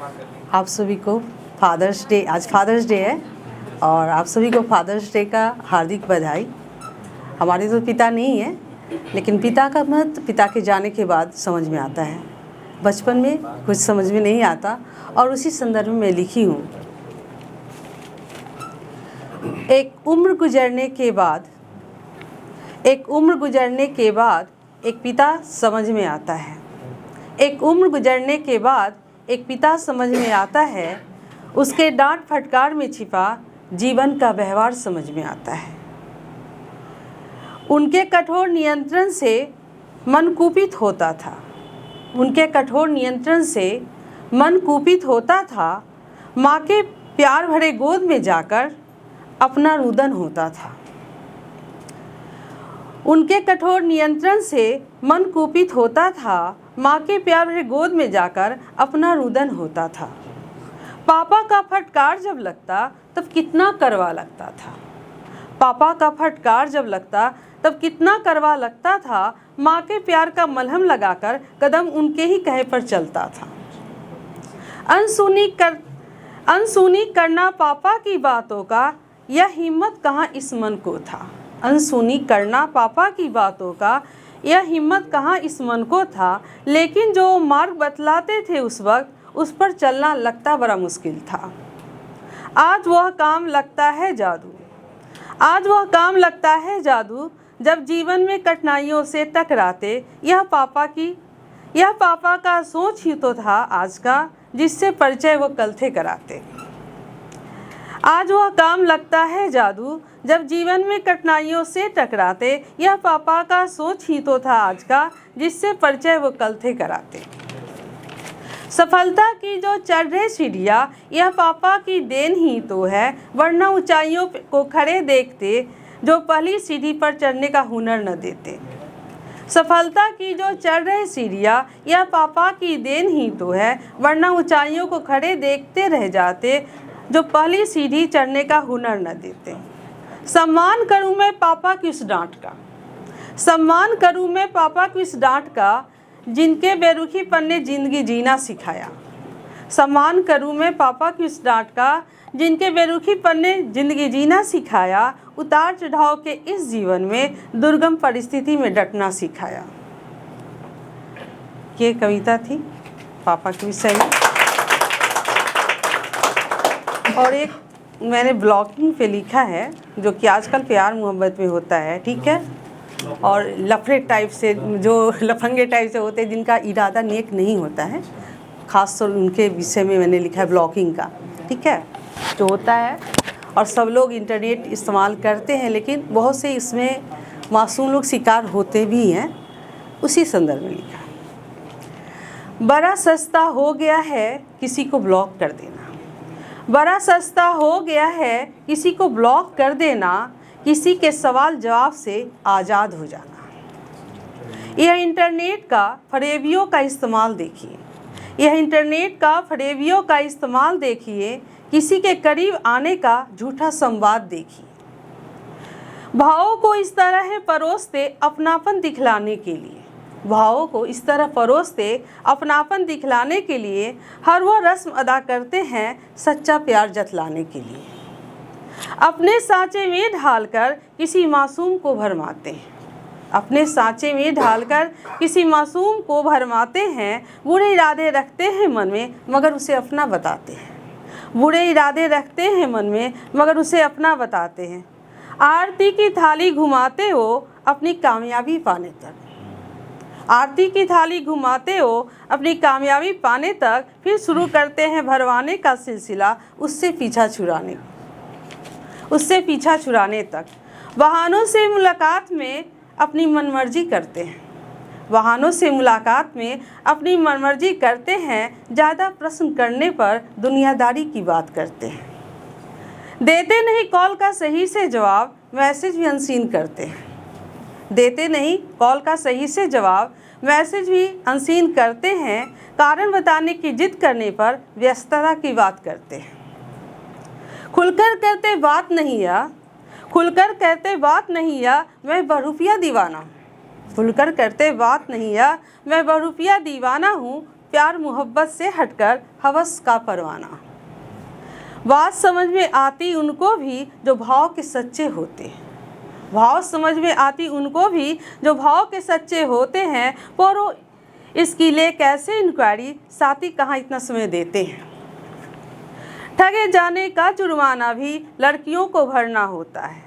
आप सभी को फादर्स डे, आज फादर्स डे है और आप सभी को फादर्स डे का हार्दिक बधाई। हमारे तो पिता नहीं है, लेकिन पिता का महत्व पिता के जाने के बाद समझ में आता है। बचपन में कुछ समझ में नहीं आता और उसी संदर्भ में मैं लिखी हूँ। एक उम्र गुजरने के बाद एक पिता समझ में आता है। एक उम्र गुजरने के बाद एक पिता समझ में आता है। उसके डांट फटकार में छिपा जीवन का व्यवहार समझ में आता है। उनके कठोर नियंत्रण से मन कुपित होता था। माँ के प्यार भरे गोद में जाकर अपना रुदन होता था। उनके कठोर नियंत्रण से मन कुपित होता था। माँ के प्यार भरे गोद में जाकर अपना रुदन होता था। पापा का फटकार जब लगता तब कितना करवा लगता था। माँ के प्यार का मलहम लगाकर कदम उनके ही कहे पर चलता था। अनसुनी करना पापा की बातों का यह हिम्मत कहाँ इस मन को था। अनसुनी करना पापा की बातों का यह हिम्मत कहाँ इस मन को था। लेकिन जो मार्ग बतलाते थे उस वक्त उस पर चलना लगता बड़ा मुश्किल था। आज वह काम लगता है जादू जब जीवन में कठिनाइयों से टकराते। यह पापा का सोच ही तो था आज का, जिससे परिचय वो कल थे कराते। आज वह काम लगता है जादू जब जीवन में कठिनाइयों से टकराते। यह पापा का सोच ही तो था आज का, जिससे परिचय वो कल थे कराते। सफलता की जो चढ़ रही सीढ़ियाँ यह पापा की देन ही तो है, वरना ऊंचाइयों को खड़े देखते जो पहली सीढ़ी पर चढ़ने का हुनर न देते। सफलता की जो चढ़ रही सीढ़ियाँ यह पापा की देन ही तो है, वरना ऊंचाइयों को खड़े देखते रह जाते जो पहली सीढ़ी चढ़ने का हुनर न देते। सम्मान करूं मैं पापा की उस डांट का जिनके बेरुखीपन ने जिंदगी जीना सिखाया। सम्मान करूं मैं पापा की उस डांट का जिनके बेरुखीपन ने जिंदगी जीना सिखाया। उतार चढ़ाव के इस जीवन में दुर्गम परिस्थिति में डटना सिखाया। ये कविता थी पापा के विषय में। और एक मैंने ब्लॉगिंग पे लिखा है जो कि आजकल प्यार मोहब्बत में होता है, ठीक है, और लफड़े टाइप से, जो लफंगे टाइप से होते हैं जिनका इरादा नेक नहीं होता है, ख़ास तौर उनके विषय में मैंने लिखा है ब्लॉगिंग का, ठीक है, जो होता है। और सब लोग इंटरनेट इस्तेमाल करते हैं, लेकिन बहुत से इसमें मासूम लोग शिकार होते भी हैं, उसी संदर्भ में लिखा है। बड़ा सस्ता हो गया है किसी को ब्लॉक कर देना। बड़ा सस्ता हो गया है किसी को ब्लॉक कर देना, किसी के सवाल जवाब से आज़ाद हो जाना। यह इंटरनेट का फरेबियों का इस्तेमाल देखिए, किसी के करीब आने का झूठा संवाद देखिए। भावों को इस तरह परोसते अपनापन दिखलाने के लिए हर वो रस्म अदा करते हैं सच्चा प्यार जतलाने के लिए। अपने सांचे में ढालकर किसी मासूम को भरमाते हैं। बुरे इरादे रखते हैं मन में मगर उसे अपना बताते हैं। आरती की थाली घुमाते हो अपनी कामयाबी पाने तक, फिर शुरू करते हैं भरवाने का सिलसिला उससे पीछा छुड़ाने तक। बहानों से मुलाकात में अपनी मनमर्जी करते हैं। ज़्यादा प्रश्न करने पर दुनियादारी की बात करते हैं। देते नहीं कॉल का सही से जवाब, मैसेज भी अनसीन करते हैं। कारण बताने की जिद करने पर व्यस्तता की बात करते हैं। खुलकर कहते बात नहीं या मैं बहुरुपिया दीवाना हूँ। प्यार मोहब्बत से हटकर हवस का परवाना। बात समझ में आती उनको भी जो भाव के सच्चे होते हैं, भाव समझ में आती उनको भी जो भाव के सच्चे होते हैं, पर वो इसकी ले कैसे इंक्वायरी, साथी कहाँ इतना समय देते हैं। ठगे जाने का जुर्माना भी लड़कियों को भरना होता है,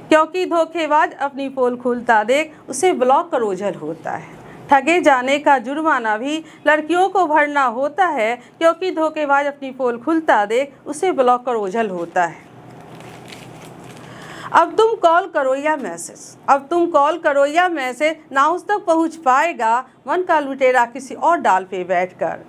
क्योंकि धोखेबाज अपनी पोल खुलता देख उसे ब्लॉक कर ओझल होता है। ठगे जाने का जुर्माना भी लड़कियों को भरना होता है, क्योंकि धोखेबाज अपनी पोल खुलता देख उसे ब्लॉक कर ओझल होता है। अब तुम कॉल करो या मैसेज, अब तुम कॉल करो या मैसेज, ना उस तक पहुंच पाएगा मन का लुटेरा किसी और डाल पे बैठकर,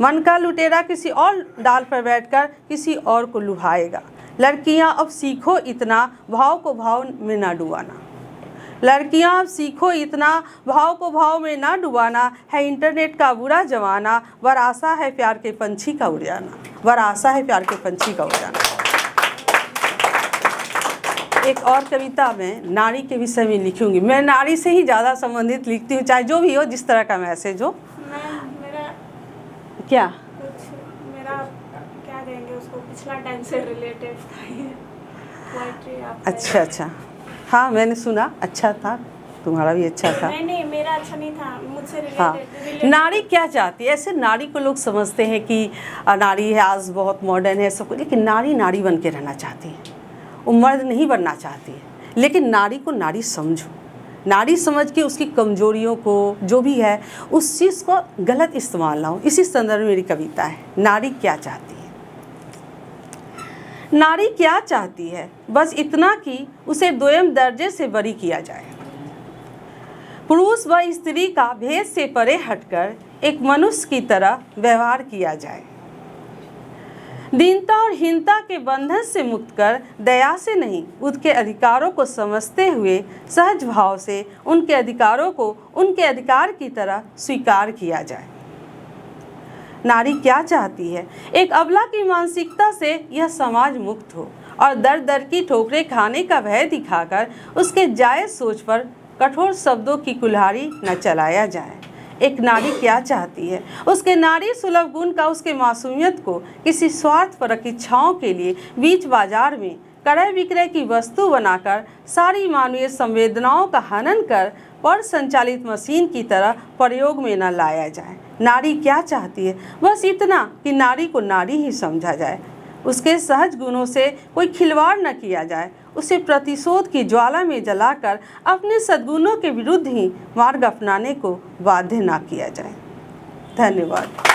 मन का लुटेरा किसी और डाल पर बैठकर किसी और को लुभाएगा। लड़कियां अब सीखो इतना भाव को भाव में ना डुबाना, लड़कियां अब सीखो इतना भाव को भाव में ना डुबाना। है इंटरनेट का बुरा जमाना, वरासा है प्यार के पंछी का उड़ जाना, वरासा है प्यार के पंछी का उड़ जाना। एक और कविता मैं नारी के विषय में लिखूंगी। मैं नारी से ही ज़्यादा संबंधित लिखती हूँ, चाहे जो भी हो, जिस तरह का मैसेज हो। मेरा क्या कुछ मेरा क्या कहेंगे उसको, पिछला टाइम से रिलेटेड था ये पोएट्री। आप अच्छा, हाँ मैंने सुना, अच्छा था, तुम्हारा भी अच्छा था। नहीं मेरा अच्छा नहीं था, मुझसे हाँ, रिलेटेड। नारी क्या चाहती है? ऐसे नारी को लोग समझते हैं कि नारी है आज बहुत मॉडर्न है सब कुछ, लेकिन नारी नारी बन के रहना चाहती है, वो मर्द नहीं बनना चाहती है। लेकिन नारी को नारी समझो, नारी समझ के उसकी कमजोरियों को जो भी है उस चीज़ को गलत इस्तेमाल ना हो। इसी संदर्भ में मेरी कविता है। नारी क्या चाहती है? नारी क्या चाहती है? बस इतना कि उसे दोयम दर्जे से बरी किया जाए, पुरुष व स्त्री का भेद से परे हटकर एक मनुष्य की तरह व्यवहार किया जाए, दीनता और हीनता के बंधन से मुक्त कर दया से नहीं उनके अधिकारों को समझते हुए सहज भाव से उनके अधिकारों को उनके अधिकार की तरह स्वीकार किया जाए। नारी क्या चाहती है? एक अबला की मानसिकता से यह समाज मुक्त हो और दर दर की ठोकरें खाने का भय दिखाकर उसके जायज़ सोच पर कठोर शब्दों की कुल्हाड़ी न चलाया जाए। एक नारी क्या चाहती है? उसके नारी सुलभ गुण का, उसके मासूमियत को किसी स्वार्थपरक इच्छाओं के लिए बीच बाजार में क्रय विक्रय की वस्तु बनाकर सारी मानवीय संवेदनाओं का हनन कर पर संचालित मशीन की तरह प्रयोग में न लाया जाए। नारी क्या चाहती है? बस इतना कि नारी को नारी ही समझा जाए, उसके सहज गुणों से कोई खिलवाड़ न किया जाए, उसे प्रतिशोध की ज्वाला में जलाकर अपने सद्गुणों के विरुद्ध ही मार्ग अपनाने को बाध्य न किया जाए। धन्यवाद।